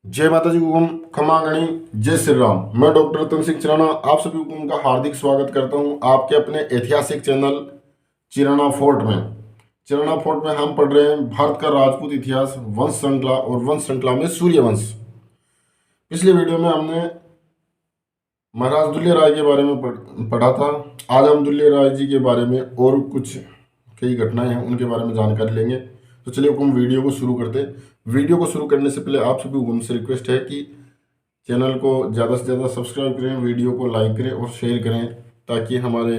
जय माता जी हुकुम खमांगणी। जय श्री राम। मैं डॉक्टर रतन सिंह चिराना आप सभी हुकुम का हार्दिक स्वागत करता हूं आपके अपने ऐतिहासिक चैनल चिराना फोर्ट में। चिराना फोर्ट में हम पढ़ रहे हैं भारत का राजपूत इतिहास, वंश श्रृंखला और वंश श्रृंखला में सूर्यवंश। पिछले वीडियो में हमने महाराज दुल्ले राय के बारे में पढ़ा था। आज हम दुल्ले राय जी के बारे में और कुछ कई घटनाएं हैं उनके बारे में जानकारी लेंगे। तो चलिए हम वीडियो को शुरू करते हैं। वीडियो को शुरू करने से पहले आप सभी को हमसे रिक्वेस्ट है कि चैनल को ज़्यादा से ज़्यादा सब्सक्राइब करें, वीडियो को लाइक करें और शेयर करें, ताकि हमारे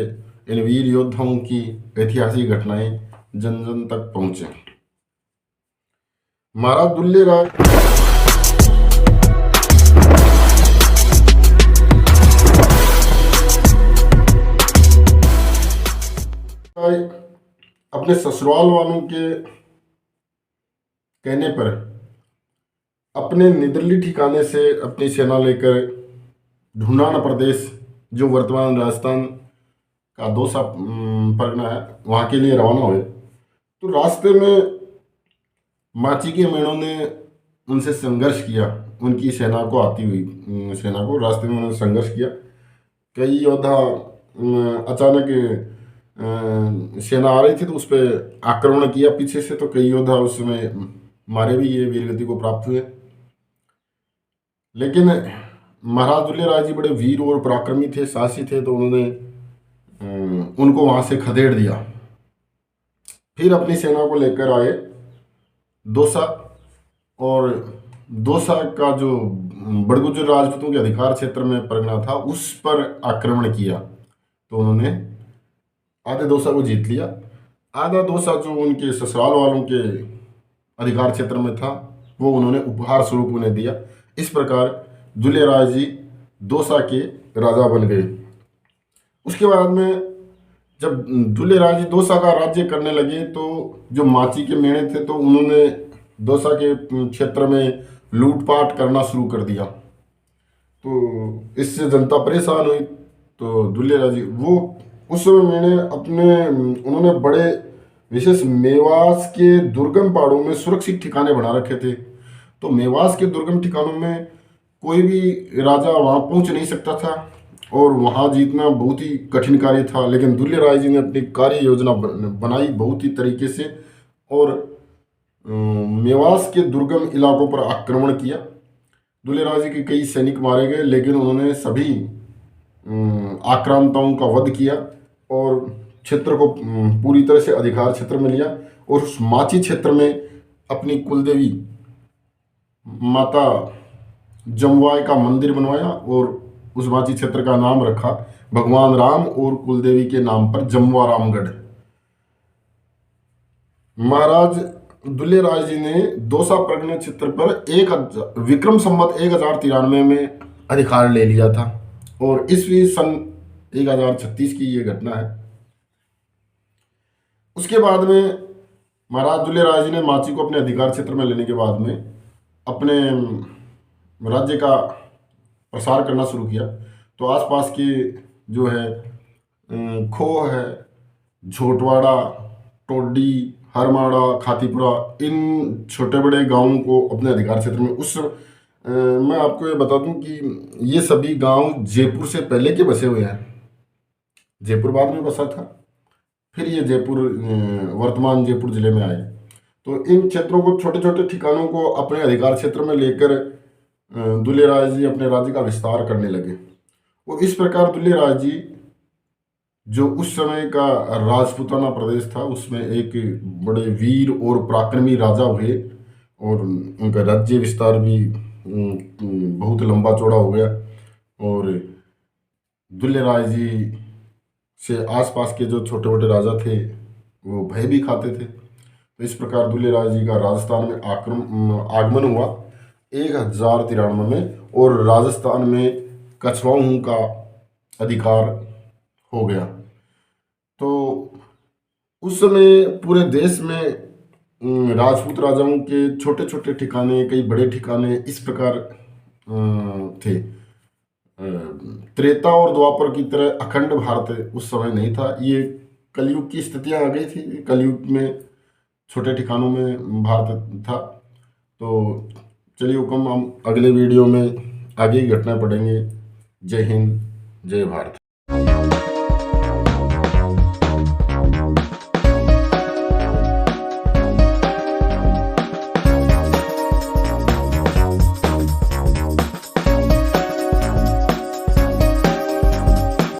इन वीर योद्धाओं की ऐतिहासिक घटनाएं जन जन तक पहुँचें। महाराज दुल्ले राय अपने ससुराल वालों के कहने पर अपने निदरली ठिकाने से अपनी सेना लेकर ढूंढाना प्रदेश, जो वर्तमान राजस्थान का दौसा परगना है, वहाँ के लिए रवाना हुए। तो रास्ते में माची के मेणों ने उनसे संघर्ष किया। उनकी सेना को आती हुई सेना को रास्ते में उन्होंने संघर्ष किया। कई योद्धा अचानक सेना आ रही थी तो उस पर आक्रमण किया पीछे से, तो कई योद्धा उस समय मारे भी, ये वीरगति को प्राप्त हुए। लेकिन महाराज दुल्ले राय जी बड़े वीर और पराक्रमी थे, साहसी थे, तो उन्होंने उनको वहां से खदेड़ दिया। फिर अपनी सेना को लेकर आए दौसा, और दौसा का जो बड़गुजर राजपूतों के अधिकार क्षेत्र में परगना था उस पर आक्रमण किया। तो उन्होंने आधे दौसा को जीत लिया। आधा दौसा जो उनके ससुराल वालों के अधिकार क्षेत्र में था वो उन्होंने उपहार स्वरूप उन्हें दिया। इस प्रकार दुल्ले राय जी दौसा के राजा बन गए। उसके बाद में जब दुल्ले राय जी दौसा का राज्य करने लगे तो जो माची के मेणे थे तो उन्होंने दौसा के क्षेत्र में लूटपाट करना शुरू कर दिया। तो इससे जनता परेशान हुई। तो दुल्ले राय जी वो उस समय मैंने उन्होंने बड़े विशेष मेवास के दुर्गम पहाड़ों में सुरक्षित ठिकाने बना रखे थे। तो मेवास के दुर्गम ठिकानों में कोई भी राजा वहां पहुंच नहीं सकता था और वहां जीतना बहुत ही कठिन कार्य था। लेकिन दुल्ले राय जी ने अपनी कार्य योजना बनाई बहुत ही तरीके से और मेवास के दुर्गम इलाकों पर आक्रमण किया। दुल्ले राय जी के कई सैनिक मारे गए, लेकिन उन्होंने सभी आक्रांताओं का वध किया और क्षेत्र को पूरी तरह से अधिकार क्षेत्र में लिया। और उस माची क्षेत्र में अपनी कुलदेवी माता जमवाय का मंदिर बनवाया और उस माची क्षेत्र का नाम रखा भगवान राम और कुलदेवी के नाम पर जमवा रामगढ़। महाराज दुल्ले राय जी ने दौसा परगना क्षेत्र पर विक्रम संवत 1093 में अधिकार ले लिया था और ईस्वी सन 1036 की ये घटना है। उसके बाद में महाराज दुल्ले राय जी ने माची को अपने अधिकार क्षेत्र में लेने के बाद में अपने राज्य का प्रसार करना शुरू किया। तो आसपास के जो है खोह है, झोटवाड़ा, टोडी, हरमाड़ा, खातीपुरा, इन छोटे बड़े गांवों को अपने अधिकार क्षेत्र में मैं आपको ये बता दूं कि ये सभी गांव जयपुर से पहले के बसे हुए हैं। जयपुर बाद में बसा था, फिर ये जयपुर वर्तमान जयपुर जिले में आए। तो इन क्षेत्रों को, छोटे छोटे ठिकानों को अपने अधिकार क्षेत्र में लेकर दुल्ले राय जी अपने राज्य का विस्तार करने लगे। और इस प्रकार दुल्ले राय जी जो उस समय का राजपूताना प्रदेश था उसमें एक बड़े वीर और पराक्रमी राजा हुए और उनका राज्य विस्तार भी बहुत लंबा चौड़ा हो गया। और दुल्ले राय जी से आसपास के जो छोटे छोटे राजा थे वो भय भी खाते थे। तो इस प्रकार दुल्ले राय जी का राजस्थान में आगमन हुआ 1093 में और राजस्थान में कछवाहों का अधिकार हो गया। तो उस समय पूरे देश में राजपूत राजाओं के छोटे छोटे ठिकाने, कई बड़े ठिकाने इस प्रकार थे। त्रेता और द्वापर की तरह अखंड भारत उस समय नहीं था। ये कलयुग की स्थितियां आ गई थी। कलयुग में छोटे ठिकानों में भारत था। तो चलिए हुक्म, हम अगले वीडियो में आगे की घटना पढ़ेंगे। जय हिंद, जय भारत।